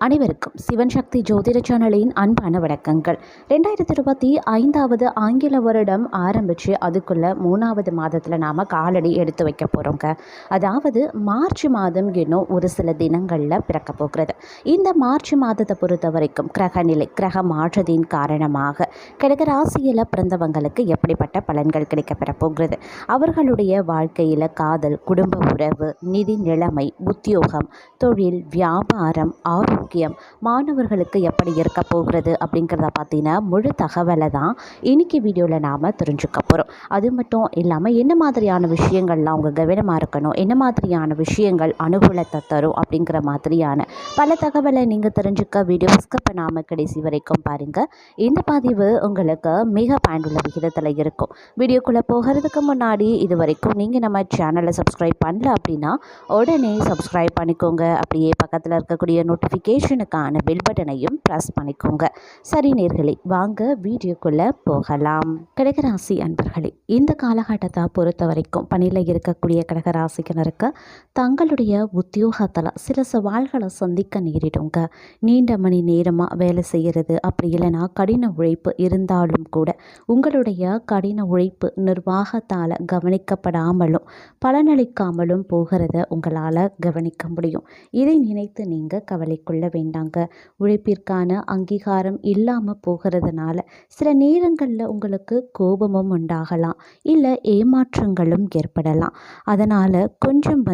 அனைவருக்கும் சிவன் சக்தி ஜோதிட சேனலின் அன்பான வணக்கங்கள். 2025 ஆங்கில வருடம் ஆரம்பித்து அதுக்குள்ள 3வது மாதத்தில் நாம் காலடி எடுத்து வைக்க போகிறோங்க. அதாவது மார்ச் மாதம் இன்னும் ஒரு சில தினங்களில் பிறக்க போகிறது. இந்த மார்ச் மாதத்தை பொறுத்த வரைக்கும் கிரகநிலை கிரக மாற்றத்தின் காரணமாக கடகராசியில் பிறந்தவங்களுக்கு எப்படிப்பட்ட பலன்கள் கிடைக்கப்பெற போகிறது, அவர்களுடைய வாழ்க்கையில் காதல், குடும்ப உறவு, நிதி நிலைமை, உத்தியோகம், தொழில், வியாபாரம், ஆரோக்கியம், மாணவர்களுக்கு எப்படி இருக்க போகிறது அப்படிங்கிறத பார்த்தீங்கன்னா முழு தகவலை தான் இன்னைக்கு வீடியோவில் நாம் தெரிஞ்சுக்க போகிறோம். அது மட்டும் இல்லாமல் என்ன மாதிரியான விஷயங்கள்லாம் அவங்க கவனமாக இருக்கணும், என்ன மாதிரியான விஷயங்கள் அனுகூலத்தை தரும் அப்படிங்கிற மாதிரியான பல தகவலை நீங்கள் தெரிஞ்சுக்க வீடியோ ஸ்கிப் பண்ணாமல் கடைசி வரைக்கும் பாருங்கள். இந்த பதிவு உங்களுக்கு மிக பயனுள்ள விகிதத்தில் இருக்கும். வீடியோக்குள்ளே போகிறதுக்கு முன்னாடி இது வரைக்கும் நீங்கள் நம்ம சேனலை சப்ஸ்கிரைப் பண்ணல அப்படின்னா உடனே சப்ஸ்கிரைப் பண்ணிக்கோங்க. அப்படியே பக்கத்தில் இருக்கக்கூடிய நோட்டிஃபிகேஷனுக்கான பெல் பட்டனையும் ப்ரெஸ் பண்ணிக்கோங்க. சரி நேர்களே, வாங்க வீடியோக்குள்ளே போகலாம். கடகராசி அன்பர்களே, இந்த காலகட்டத்தை பொறுத்த வரைக்கும் பணியில் இருக்கக்கூடிய கடகராசிக்கினருக்கு தங்களுடைய உத்தியோகத்தில் சில சவால்களை சந்திக்க நேரிடுங்க. நீண்ட மணி நேரமாக வேலை செய்கிறது, அப்படி இல்லைன்னா கடின உழைப்பு இருந்தாலும் கூட உங்களுடைய கடின உழைப்பு நிர்வாகத்தால் கவனிக்கப்படாமலும் பலனளிக்காமலும் போகிறத உங்களால் கவனிக்க முடியும். இதை நினைத்து நீங்கள் கவலைக்குள்ள வேண்டாங்க. உழைப்பிற்கான அங்கீகாரம் இல்லாமல் போகிறதுனால சில நேரங்களில் உங்களுக்கு கோபமும் உண்டாகலாம், இல்லை ஏமாற்றங்களும் ஏற்படலாம். அதனால் கொஞ்சம்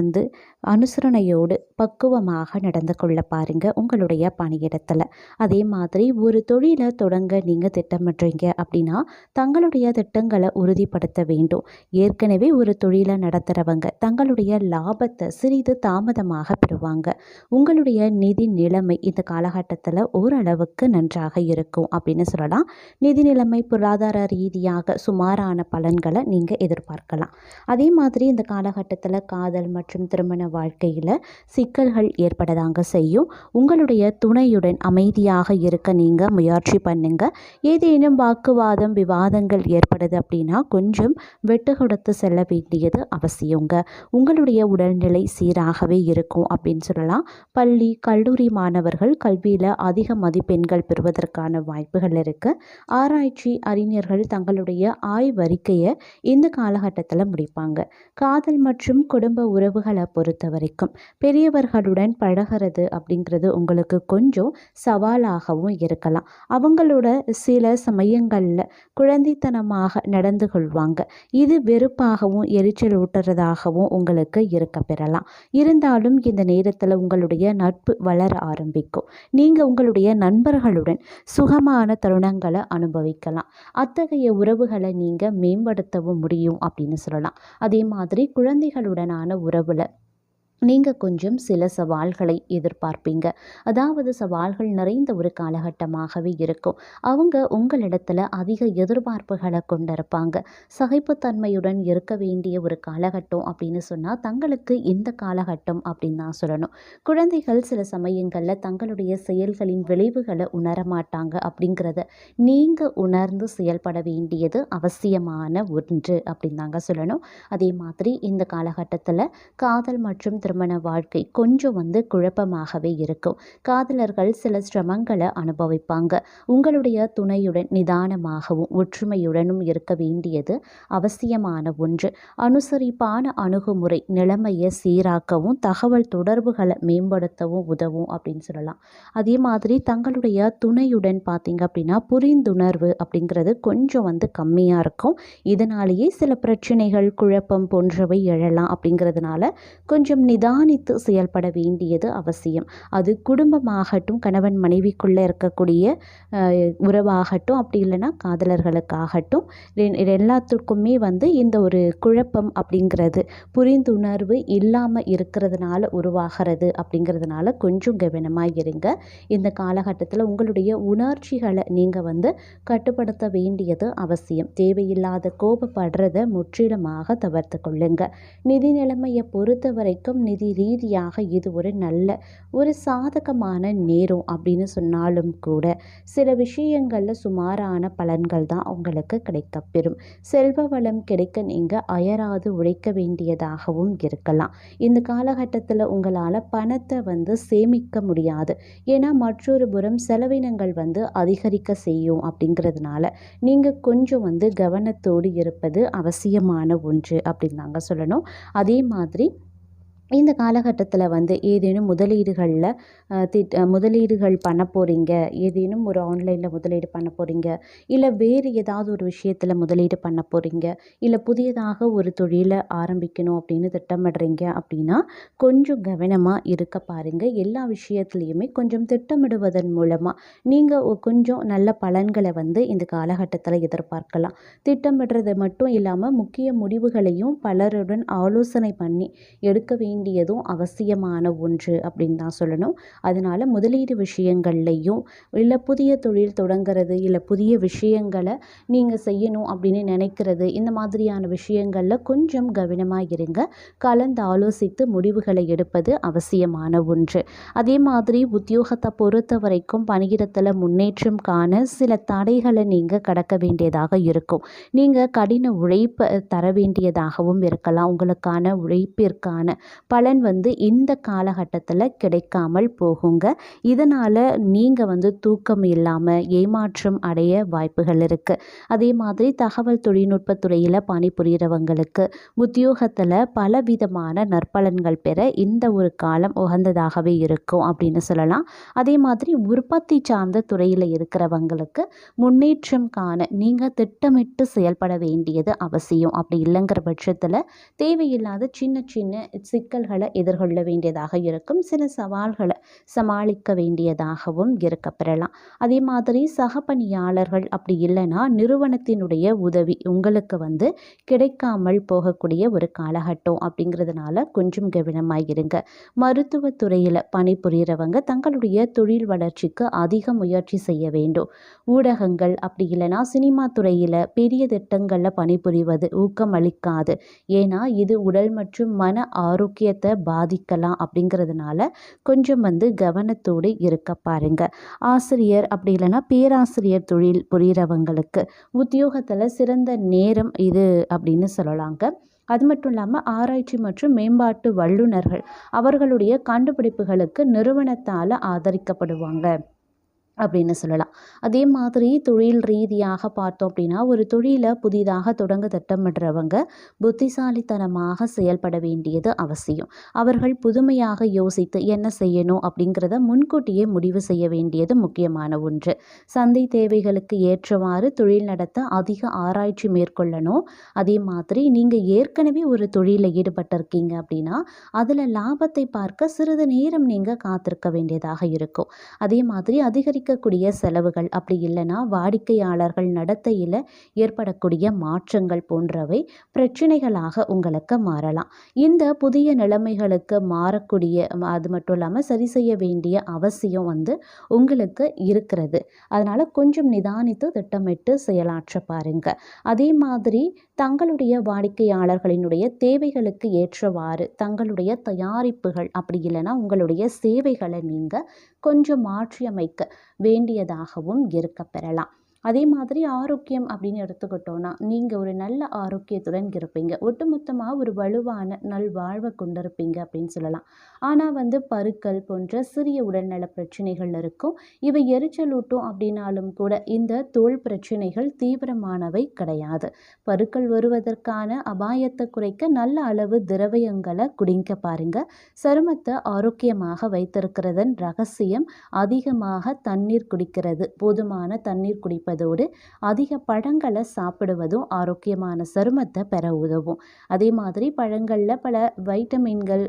அனுசரணையோடு பக்குவமாக நடந்து கொள்ள பாருங்க உங்களுடைய பணியிடத்தில். அதே மாதிரி ஒரு தொழிலை தொடங்க நீங்கள் திட்டமிடுறீங்க அப்படின்னா தங்களுடைய திட்டங்களை உறுதிப்படுத்த வேண்டும். ஏற்கனவே ஒரு தொழிலை நடத்துகிறவங்க தங்களுடைய லாபத்தை சிறிது தாமதமாக பெறுவாங்க. உங்களுடைய நிதி நிலைமை இந்த காலகட்டத்தில் ஓரளவுக்கு நன்றாக இருக்கும் அப்படின்னு சொல்லலாம். நிதி நிலைமை பொருளாதார ரீதியாக சுமாரான பலன்களை நீங்கள் எதிர்பார்க்கலாம். அதே மாதிரி இந்த காலகட்டத்தில் காதல் மற்றும் திருமண வாழ்க்கையில் சிக்கல்கள் ஏற்படதாங்க செய்யும். உங்களுடைய துணையுடன் அமைதியாக இருக்க நீங்கள் முயற்சி பண்ணுங்க. ஏதேனும் வாக்குவாதம், விவாதங்கள் ஏற்படுது அப்படின்னா கொஞ்சம் வெட்டு கொடுத்து செல்ல வேண்டியது அவசியங்க. உங்களுடைய உடல்நிலை சீராகவே இருக்கும் அப்படின்னு சொல்லலாம். பள்ளி, கல்லூரி மாணவர்கள் கல்வியில் அதிக மதிப்பெண்கள் பெறுவதற்கான வாய்ப்புகள் இருக்குது. ஆராய்ச்சி அறிஞர்கள் தங்களுடைய ஆய்வறிக்கையை இந்த காலகட்டத்தில் முடிப்பாங்க. காதல் மற்றும் குடும்ப உறவுகளை பொறுத்த வரைக்கும் பெரியவர்களுடன் பழகிறது அப்படிங்கிறது உங்களுக்கு கொஞ்சம் சவாலாகவும் இருக்கலாம். அவங்களோட சில சமயங்களில் குழந்தைத்தனமாக நடந்து கொள்வாங்க. இது வெறுப்பாகவும் எரிச்சல் ஊட்டுறதாகவும் உங்களுக்கு இருக்க பெறலாம். இருந்தாலும் இந்த நேரத்தில் உங்களுடைய நட்பு வளர ஆரம்பிக்கும். நீங்கள் உங்களுடைய நண்பர்களுடன் சுகமான தருணங்களை அனுபவிக்கலாம். அத்தகைய உறவுகளை நீங்கள் மேம்படுத்தவும் முடியும் அப்படின்னு சொல்லலாம். அதே மாதிரி குழந்தைகளுடனான உறவில் நீங்கள் கொஞ்சம் சில சவால்களை எதிர்பார்ப்பீங்க. அதாவது சவால்கள் நிறைந்த ஒரு காலகட்டமாகவே இருக்கும். அவங்க உங்களிடத்தில் அதிக எதிர்பார்ப்புகளை கொண்டிருப்பாங்க. சகிப்புத்தன்மையுடன் இருக்க வேண்டிய ஒரு காலகட்டம் அப்படின்னு சொன்னால் தங்களுக்கு இந்த காலகட்டம் அப்படின்னு தான் சொல்லணும். குழந்தைகள் சில சமயங்களில் தங்களுடைய செயல்களின் விளைவுகளை உணரமாட்டாங்க அப்படிங்கிறத நீங்கள் உணர்ந்து செயல்பட வேண்டியது அவசியமான ஒன்று அப்படின்னு தாங்க சொல்லணும். அதே மாதிரி இந்த காலகட்டத்தில் காதல் மற்றும் திருமண வாழ்க்கை கொஞ்சம் குழப்பமாகவே இருக்கும். காதலர்கள் சில சிரமங்களை அனுபவிப்பாங்க. உங்களுடைய துணையுடன் நிதானமாகவும் ஒற்றுமையுடனும் இருக்க வேண்டியது அவசியமான ஒன்று. அனுசரிப்பான அணுகுமுறை நிலைமையை சீராக்கவும் தகவல் தொடர்புகளை மேம்படுத்தவும் உதவும் அப்படின்னு சொல்லலாம். அதே மாதிரி தங்களுடைய துணையுடன் பார்த்தீங்க அப்படின்னா புரிந்துணர்வு அப்படிங்கிறது கொஞ்சம் கம்மியாக இருக்கும். இதனாலேயே சில பிரச்சனைகள், குழப்பம் போன்றவை எழலாம். அப்படிங்கிறதுனால கொஞ்சம் நிதானித்து செயல்பட வேண்டியது அவசியம். அது குடும்பமாகட்டும், கணவன் மனைவிக்குள்ளே இருக்கக்கூடிய உறவாகட்டும், அப்படி இல்லைன்னா காதலர்களுக்காகட்டும், எல்லாத்துக்குமே இந்த ஒரு குழப்பம் அப்படிங்கிறது புரிந்துணர்வு இல்லாமல் இருக்கிறதுனால உருவாகிறது. அப்படிங்கிறதுனால கொஞ்சம் கவனமாக இருங்க. இந்த காலகட்டத்தில் உங்களுடைய உணர்ச்சிகளை நீங்கள் கட்டுப்படுத்த வேண்டியது அவசியம். தேவையில்லாத கோபப்படுறதை முற்றிலுமாக தவிர்த்து கொள்ளுங்க. நிதி நிலைமையை பொறுத்த வரைக்கும் நிதி ரீதியாக இது ஒரு நல்ல ஒரு சாதகமான நேரம் அப்படின்னு சொன்னாலும் கூட சில விஷயங்களில் சுமாரான பலன்கள் தான் உங்களுக்கு கிடைக்கப்பெறும். செல்வ வளம் கிடைக்க நீங்கள் அயராது உழைக்க வேண்டியதாகவும் இருக்கலாம். இந்த காலகட்டத்தில் உங்களால் பணத்தை சேமிக்க முடியாது. ஏன்னா மற்றொரு புறம் செலவினங்கள் அதிகரிக்க செய்யும். அப்படிங்கிறதுனால நீங்கள் கொஞ்சம் கவனத்தோடு இருப்பது அவசியமான ஒன்று அப்படின்னு தாங்க சொல்லணும். அதே மாதிரி இந்த காலகட்டத்தில் ஏதேனும் முதலீடுகள் பண்ண போகிறீங்க, ஏதேனும் ஒரு ஆன்லைனில் முதலீடு பண்ண போகிறீங்க, இல்லை வேறு ஏதாவது ஒரு விஷயத்தில் முதலீடு பண்ண போகிறீங்க, இல்லை புதியதாக ஒரு தொழிலை ஆரம்பிக்கணும் அப்படின்னு திட்டமிடுறீங்க அப்படின்னா கொஞ்சம் கவனமாக இருக்க பாருங்கள். எல்லா விஷயத்துலையுமே கொஞ்சம் திட்டமிடுவதன் மூலமாக நீங்கள் கொஞ்சம் நல்ல பலன்களை இந்த காலகட்டத்தில் எதிர்பார்க்கலாம். திட்டமிடுறது மட்டும் இல்லாமல் முக்கிய முடிவுகளையும் பலருடன் ஆலோசனை பண்ணி எடுக்க வேண்டியதும் அவசியமான ஒன்று அப்படின்னு தான் சொல்லணும். அதனால் முதலீடு விஷயங்கள்லையும் இல்லை புதிய தொழில் தொடங்கிறது, இல்லை புதிய விஷயங்களை நீங்கள் செய்யணும் அப்படின்னு நினைக்கிறது, இந்த மாதிரியான விஷயங்களில் கொஞ்சம் கவனமாக இருங்க. கலந்து ஆலோசித்து முடிவுகளை எடுப்பது அவசியமான ஒன்று. அதே மாதிரி உத்தியோகத்தை பொறுத்த வரைக்கும் பணியிடத்தில் முன்னேற்றம் காண சில தடைகளை நீங்கள் கடக்க வேண்டியதாக இருக்கும். நீங்கள் கடின உழைப்பை தர வேண்டியதாகவும் இருக்கலாம். உங்களுக்கான உழைப்பிற்கான பலன் இந்த காலகட்டத்தில் கிடைக்காமல் போகுங்க. இதனால் நீங்கள் தூக்கம் இல்லாமல் ஏமாற்றம் அடைய வாய்ப்புகள் இருக்குது. அதே மாதிரி தகவல் தொழில்நுட்பத்துறையில் பணிபுரிகிறவங்களுக்கு உத்தியோகத்தில் பலவிதமான நற்பலன்கள் பெற இந்த ஒரு காலம் உகந்ததாகவே இருக்கும் அப்படின்னு சொல்லலாம். அதே மாதிரி உற்பத்தி சார்ந்த துறையில் இருக்கிறவங்களுக்கு முன்னேற்றம் காண நீங்கள் திட்டமிட்டு செயல்பட வேண்டியது அவசியம். அப்படி இல்லைங்கிற பட்சத்தில் தேவையில்லாத சின்ன சின்ன சிக்கல்களை எதிர்கொள்ள வேண்டியதாக இருக்கும். சில சவால்களை சமாளிக்க வேண்டியதாகவும் இருக்கப்பெறலாம். அதே மாதிரி சக பணியாளர்கள் அப்படி இல்லைன்னா நிறுவனத்தினுடைய உதவி உங்களுக்கு கிடைக்காமல் போகக்கூடிய ஒரு காலகட்டம். அப்படிங்கிறதுனால கொஞ்சம் கவனமாக இருங்க. மருத்துவத்துறையில் பணிபுரிகிறவங்க தங்களுடைய தொழில் வளர்ச்சிக்கு அதிக முயற்சி செய்ய வேண்டும். ஊடகங்கள் அப்படி இல்லைன்னா சினிமா துறையில் பெரிய திட்டங்களில் பணிபுரிவது ஊக்கம் அளிக்காது. ஏன்னா இது உடல் மற்றும் மன ஆரோக்கியத்தை பாதிக்கலாம். அப்படிங்கிறதுனால கொஞ்சம் கவனத்தோடு இருக்க பாருங்க. ஆசிரியர் அப்படி இல்லைன்னா பேராசிரியர் தொழில் புரிகிறவங்களுக்கு உத்தியோகத்தில் சிறந்த நேரம் இது அப்படின்னு சொல்லலாங்க. அது மட்டும் இல்லாமல் ஆராய்ச்சி மற்றும் மேம்பாட்டு வல்லுநர்கள் அவர்களுடைய கண்டுபிடிப்புகளுக்கு நிறுவனத்தால் ஆதரிக்கப்படுவாங்க அப்படின்னு சொல்லலாம். அதே மாதிரி தொழில் ரீதியாக பார்த்தோம் அப்படின்னா ஒரு தொழிலை புதிதாக தொடங்க திட்டமிடுறவங்க புத்திசாலித்தனமாக செயல்பட வேண்டியது அவசியம். அவர்கள் புதுமையாக யோசித்து என்ன செய்யணும் அப்படிங்கிறத முன்கூட்டியே முடிவு செய்ய வேண்டியது முக்கியமான ஒன்று. சந்தை தேவைகளுக்கு ஏற்றவாறு தொழில் நடத்த அதிக ஆராய்ச்சி மேற்கொள்ளணும். அதே மாதிரி நீங்கள் ஏற்கனவே ஒரு தொழிலில் ஈடுபட்டிருக்கீங்க அப்படின்னா அதில் லாபத்தை பார்க்க சிறிது நேரம் நீங்கள் காத்திருக்க வேண்டியதாக இருக்கும். அதே மாதிரி அதிகரிக்கக்கூடிய செலவுகள் அப்படி இல்லைன்னா வாடிக்கையாளர்கள் நடத்தையில் ஏற்படக்கூடிய மாற்றங்கள் போன்றவை பிரச்சனைகளாக உங்களுக்கு மாறலாம். இந்த புதிய நிலைமைகளுக்கு மாறக்கூடிய அது மட்டும் இல்லாமல் சரி செய்ய வேண்டிய அவசியம் உங்களுக்கு இருக்கிறது. அதனால் கொஞ்சம் நிதானித்து திட்டமிட்டு செயலாற்ற பாருங்க. அதே மாதிரி தங்களுடைய வாடிக்கையாளர்களினுடைய தேவைகளுக்கு ஏற்றவாறு தங்களுடைய தயாரிப்புகள் அப்படி இல்லைன்னா உங்களுடைய சேவைகளை நீங்கள் கொஞ்சம் மாற்றியமைக்க வேண்டியதாகவும் இருக்கப்பெறலாம். அதே மாதிரி ஆரோக்கியம் அப்படின்னு எடுத்துக்கிட்டோன்னா நீங்கள் ஒரு நல்ல ஆரோக்கியத்துடன் இருப்பீங்க. ஒட்டுமொத்தமாக ஒரு வலுவான நல்வாழ்வை கொண்டிருப்பீங்க அப்படின்னு சொல்லலாம். ஆனால் பருக்கள் போன்ற சிறிய உடல்நல பிரச்சனைகள் இருக்கும். இவை எரிச்சலூட்டும் அப்படின்னாலும் கூட இந்த தோல் பிரச்சனைகள் தீவிரமானவை கிடையாது. பருக்கள் வருவதற்கான அபாயத்தை குறைக்க நல்ல அளவு திரவியங்களை குடிக்க பாருங்க. சருமத்தை ஆரோக்கியமாக வைத்திருக்கிறதன் ரகசியம் அதிகமாக தண்ணீர் குடிக்கிறது. போதுமான தண்ணீர் குடிப்பதோடு அதிக பழங்களை சாப்பிடுவதும் ஆரோக்கியமான சருமத்தை பெற உதவும். அதே மாதிரி பழங்களில் பல வைட்டமின்கள்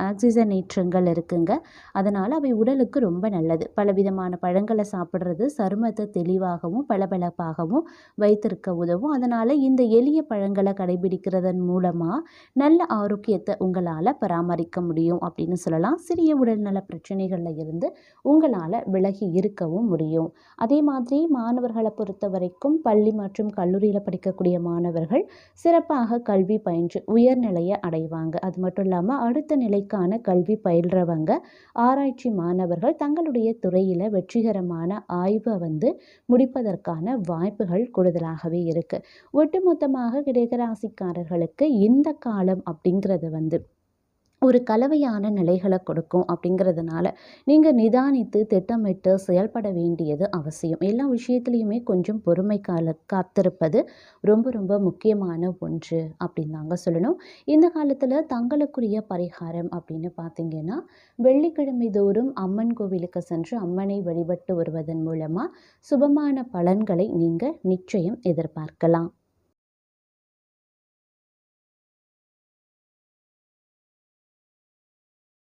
ஆக்சிஜனேற்றங்கள் இருக்குங்க. அதனால் அவை உடலுக்கு ரொம்ப நல்லது. பலவிதமான பழங்களை சாப்பிட்றது சருமத்தை தெளிவாகவும் பளபளப்பாகவும் வைத்திருக்க உதவும். அதனால் இந்த எளிய பழங்களை கடைபிடிக்கிறதன் மூலமாக நல்ல ஆரோக்கியத்தை உங்களால் பராமரிக்க முடியும் அப்படின்னு சொல்லலாம். சிறிய உடல்நல பிரச்சனைகளில் இருந்து உங்களால் விலகி இருக்கவும் முடியும். அதே மாதிரி மாணவர்களை பொறுத்த வரைக்கும் பள்ளி மற்றும் கல்லூரியில் படிக்கக்கூடிய மாணவர்கள் சிறப்பாக கல்வி பயின்று உயர்நிலையை அடைவாங்க. அது மட்டும் இல்லாமல் அடுத்த நிலைக்கான கல்வி பயில்றவங்க ஆராய்ச்சி மாணவர்கள் தங்களுடைய துறையில் வெற்றிகரமான ஆய்வை முடிப்பதற்கான வாய்ப்புகள் கூடுதலாகவே இருக்குது. ஒட்டுமொத்தமாக கடகராசிக்காரர்களுக்கு இந்த காலம் அப்படிங்கிறது ஒரு கலவையான நிலைகளை கொடுக்கும். அப்படிங்கிறதுனால நீங்கள் நிதானித்து திட்டமிட்டு செயல்பட வேண்டியது அவசியம். எல்லா விஷயத்துலையுமே கொஞ்சம் பொறுமை காத்திருப்பது ரொம்ப ரொம்ப முக்கியமான ஒன்று அப்படின்னு தாங்க சொல்லணும். இந்த காலத்தில் தங்களுக்குரிய பரிகாரம் அப்படின்னு பார்த்தீங்கன்னா, வெள்ளிக்கிழமை தோறும் அம்மன் கோவிலுக்கு சென்று அம்மனை வழிபட்டு வருவதன் மூலமாக சுபமான பலன்களை நீங்கள் நிச்சயம் எதிர்பார்க்கலாம்.